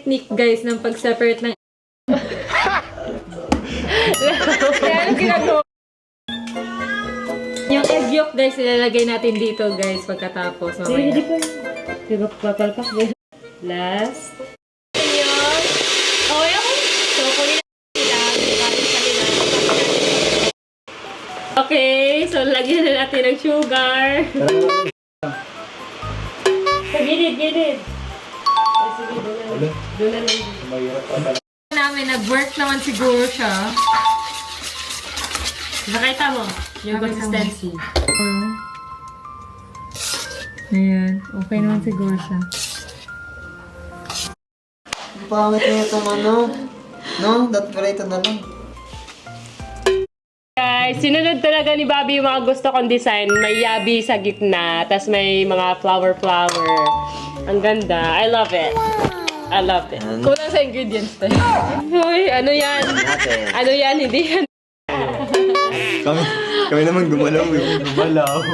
technique guys ng pag-separate ng kaya ano ginagawa? Yung egg yolk guys, ilalagay natin dito guys pagkatapos mamaya. Hindi pa. Diba papalpak guys? Last. Yun. Okay ako. So, kunin natin sila. Okay, so lagyan na natin ng sugar. Sa gilid. Sige, doon na lang. Namin, nag-work naman siguro siya. Nakita mo yung consistency. Ayan, okay naman siguro siya. Ang pangit na itong ano. No? Dapat pala ito na lang. Guys, sinunod talaga ni Bobby yung mga gusto kong design. May yabi sa gitna, tas may mga flower. Ang ganda. I love it. I love it. Kulang sa ingredients tayo. Uy, ano yan? Ano yan? Hindi yan. Kami naman gumalaw eh. Gumalaw.